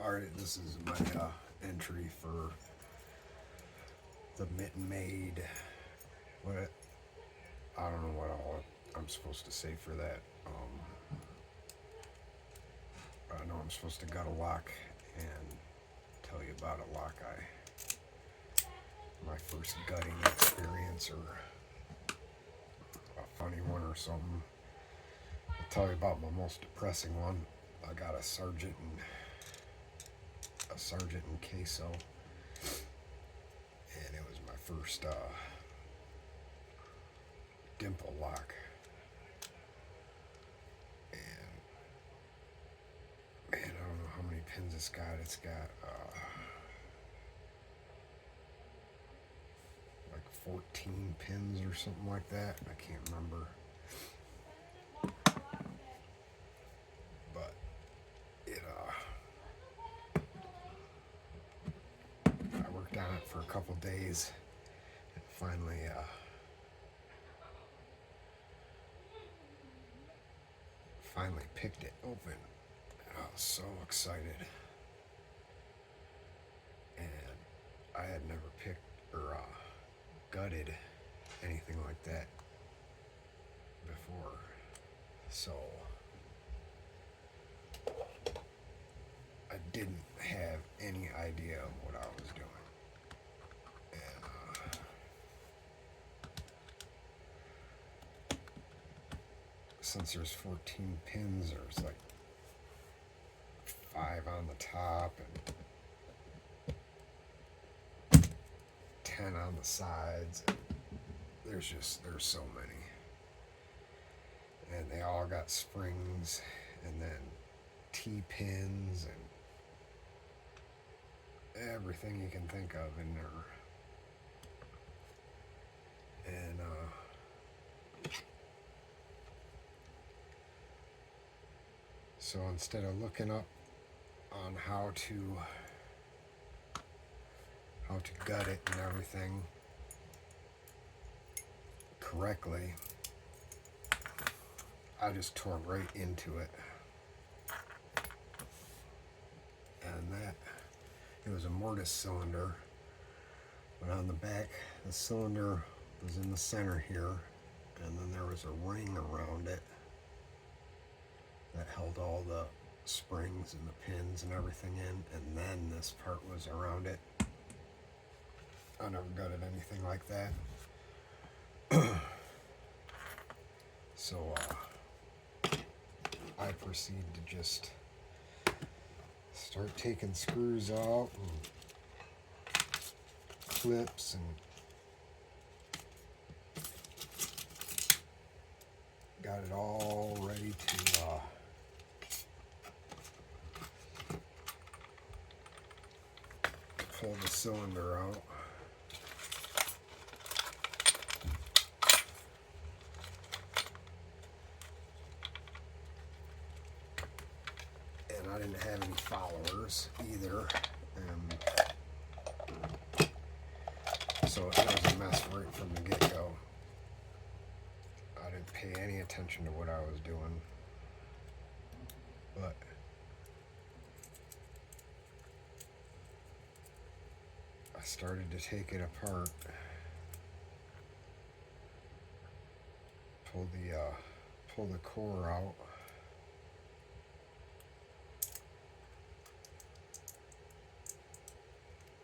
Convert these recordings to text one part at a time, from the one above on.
Alright, this is my entry for the Mitten Maid. What? I don't know what all I'm supposed to say for that. I know I'm supposed to gut a lock and tell you about a lock my first gutting experience, or a funny one or something. I'll tell you about my most depressing one. I got a sergeant in queso, and it was my first dimple lock. And man, I don't know how many pins it's got. It's got like 14 pins or something like that. I can't remember. But it I worked on it for a couple days and finally picked it open. I was so excited. And I had never picked or gutted anything like that before. So I didn't have any idea of what I was doing. And since there's 14 pins, there's like 5 on the top and 10 on the sides. There's so many. And they all got springs and then T-pins and everything you can think of in there. And so instead of looking up on how to gut it and everything correctly, I just tore right into it. And it was a mortise cylinder, but on the back, the cylinder was in the center here, and then there was a ring around it that held all the springs and the pins and everything in, and then this part was around it. I never gutted anything like that. So I proceed to just start taking screws out and clips and got it all ready to pull the cylinder out. And I didn't have any followers either, so it was a mess right from the get-go. I didn't pay any attention to what I was doing, but I started to take it apart, pull the core out,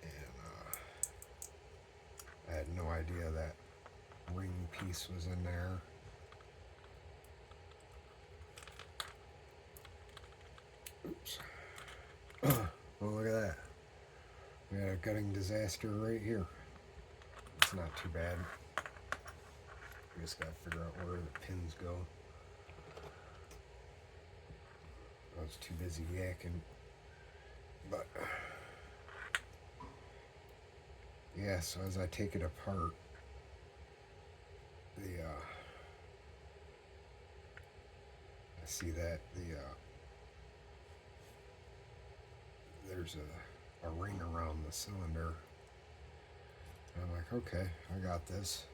and I had no idea that ring piece was in there. Oops. Well, look at that. We had a gutting disaster right here. It's not too bad. We just gotta figure out where the pins go. I was too busy yakking. But yeah, so as I take it apart, I see that there's a ring around the cylinder. And I'm like, okay, I got this,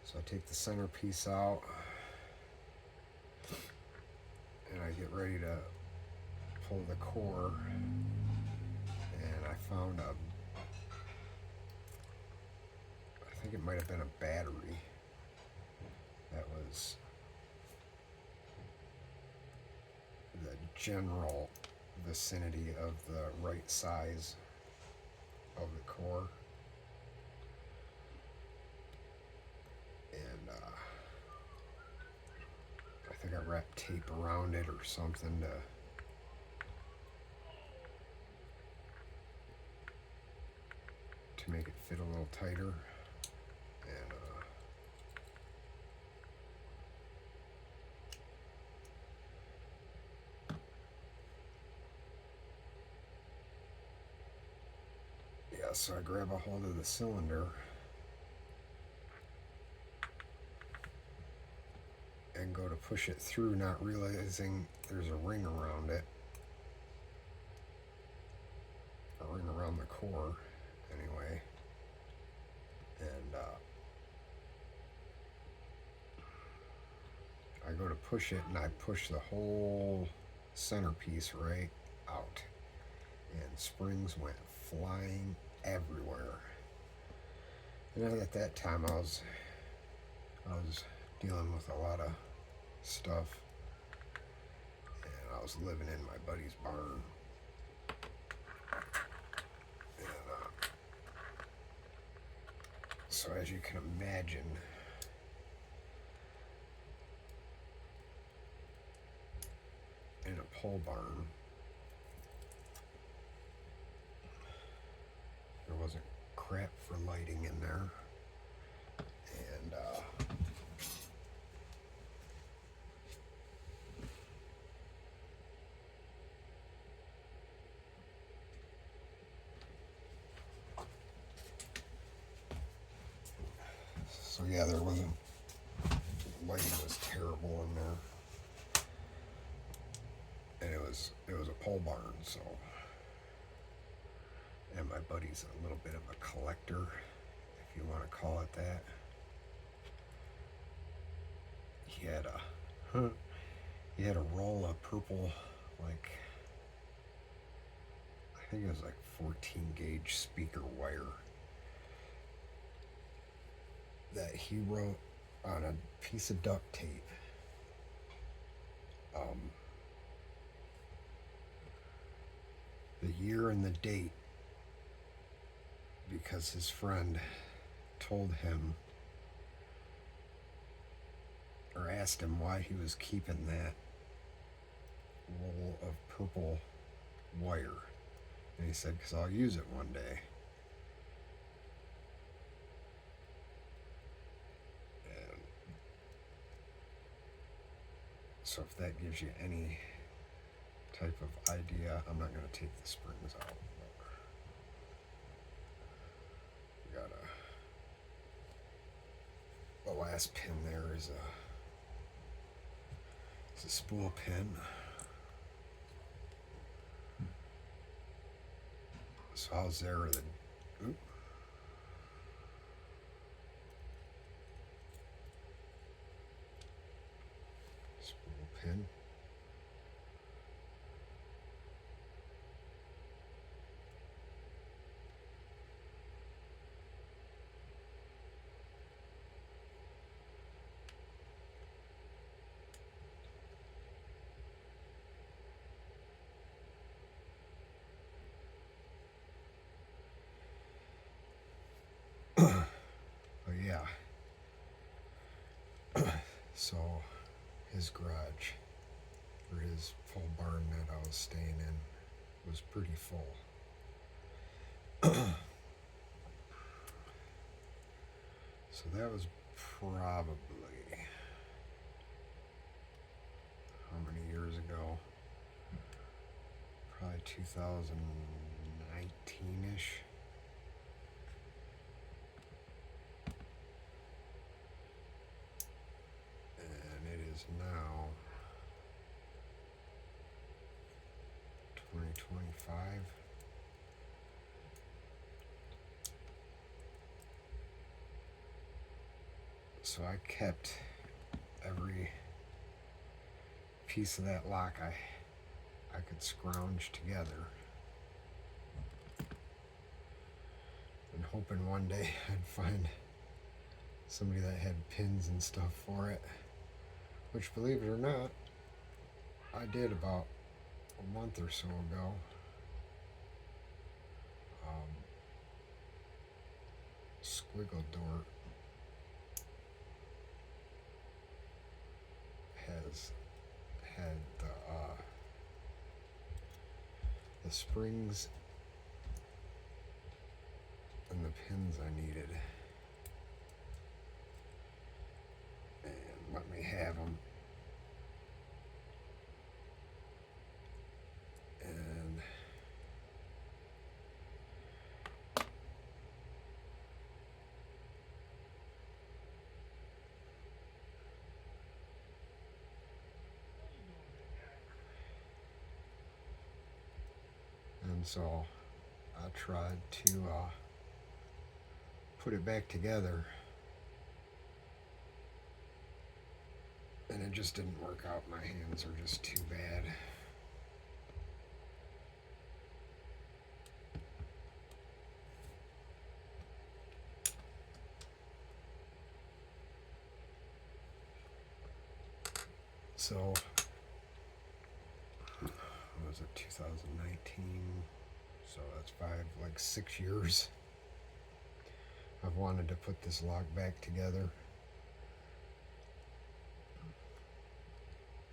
So I take the centerpiece out and I get ready to pull the core, and I found I think it might have been a battery that was the general vicinity of the right size of the core. And I think I wrapped tape around it or something to make it fit a little tighter. And yeah, so I grab a hold of the cylinder and go to push it through, not realizing there's a ring around it. A ring around the core, anyway. And I go to push it, and I push the whole centerpiece right out. And springs went flying everywhere. And at that time, I was dealing with a lot of stuff, and I was living in my buddy's barn. And so as you can imagine, in a pole barn, there wasn't crap for lighting in there. And so yeah, there wasn't, lighting was terrible in there. And it was a pole barn, so, and my buddy's a little bit of a collector, if you want to call it that. He had a roll of purple, like, I think it was like 14 gauge speaker wire that he wrote on a piece of duct tape. The year and the date, because his friend told him, or asked him why he was keeping that roll of purple wire. And he said, because I'll use it one day. And so if that gives you any type of idea, I'm not going to take the springs out. We got the last pin there is a spool pin. So I'll zero the spool pin. But yeah, so his garage, or his full barn that I was staying in, was pretty full. So that was probably, how many years ago? Probably 2019-ish. And it is now 2025. So I kept every piece of that lock I could scrounged together. And hoping one day I'd find somebody that had pins and stuff for it. Which, believe it or not, I did about a month or so ago. Squiggle Dort has had the springs and the pins I needed, and let me have them. And so I tried to put it back together, and it just didn't work out. My hands are just too bad. So, what was it, 2019? So that's 6 years. I've wanted to put this lock back together.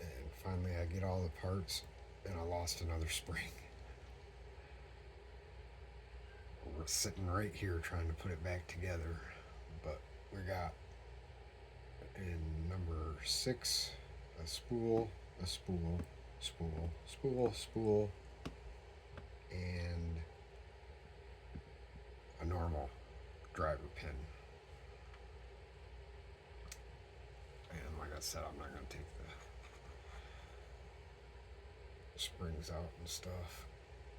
And finally I get all the parts, and I lost another spring. We're sitting right here trying to put it back together. But we got in number 6 a spool, spool, and a normal driver pin. And like I said, I'm not going to take the springs out and stuff,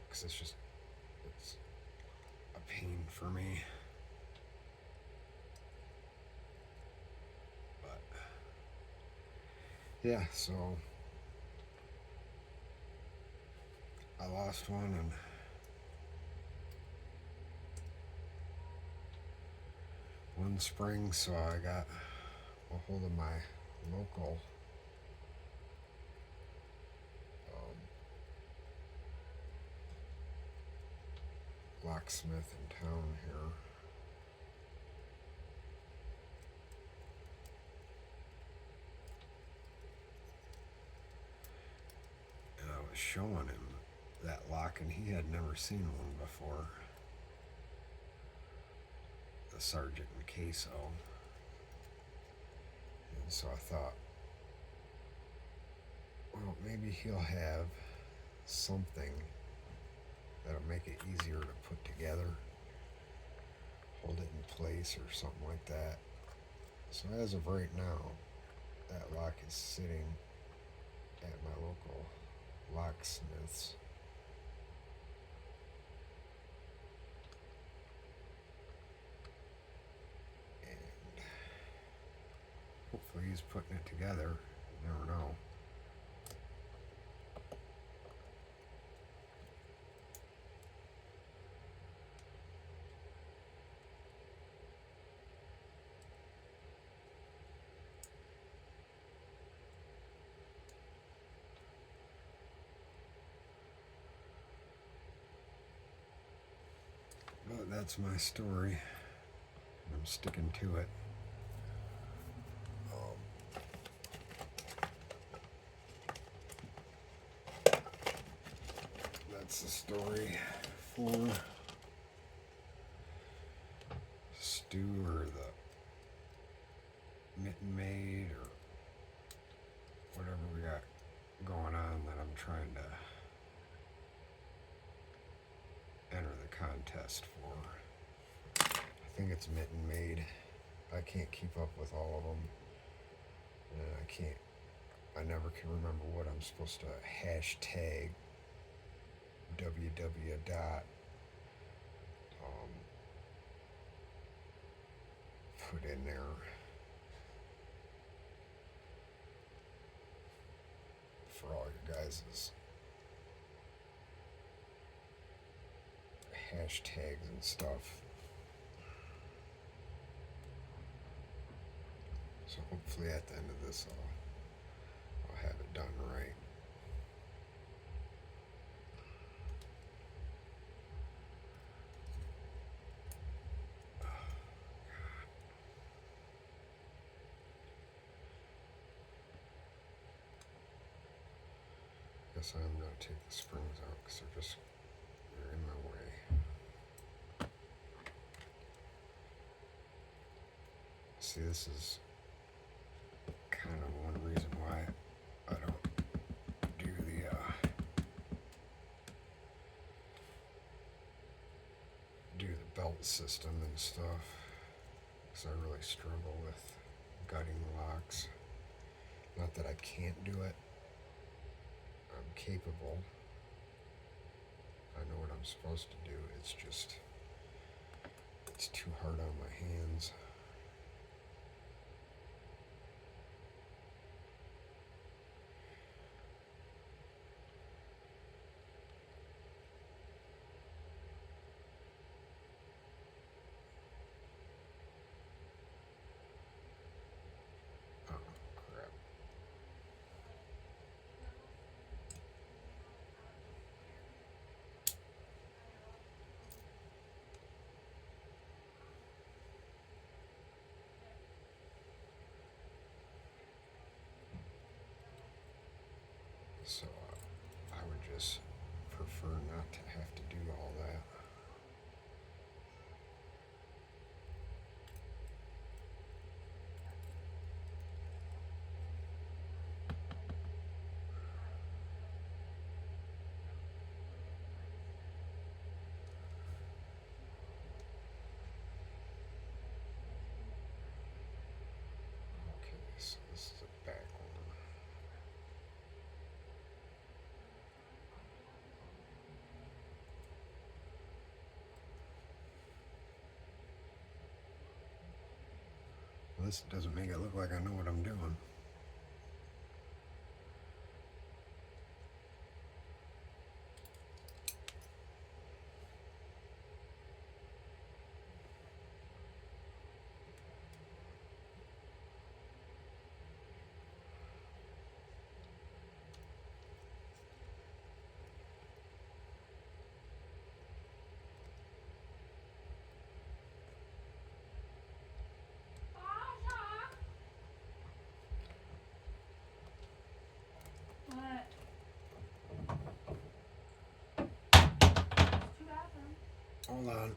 because it's a pain for me. But yeah, so I lost one, and one spring, so I got a hold of my local locksmith in town here. And I was showing him that lock, and he had never seen one before. The Sergeant in Queso. And so I thought, well, maybe he'll have something that'll make it easier to put together, hold it in place or something like that. So as of right now, that lock is sitting at my local locksmith's. And hopefully he's putting it together. You never know. But that's my story. I'm sticking to it. That's the story for Stu, or the Mitten Maid, or whatever we got going on that I'm trying to enter the contest for. I think it's Mitten Maid. I can't keep up with all of them, and I never can remember what I'm supposed to hashtag www dot put in there for all your guys's hashtags and stuff. So hopefully at the end of this I'll have it done right. Guess I'm going to take the springs out because they're in my way. See, this is kind of one reason why I don't do the belt system and stuff, because I really struggle with gutting locks. Not that I can't do it. I'm capable. I know what I'm supposed to do. It's just, it's too hard on my hands. Oh, crap. So I would just prefer not to have to do all that. Okay, so this is a back one. Well, this doesn't make it look like I know what I'm doing. What? Hold on.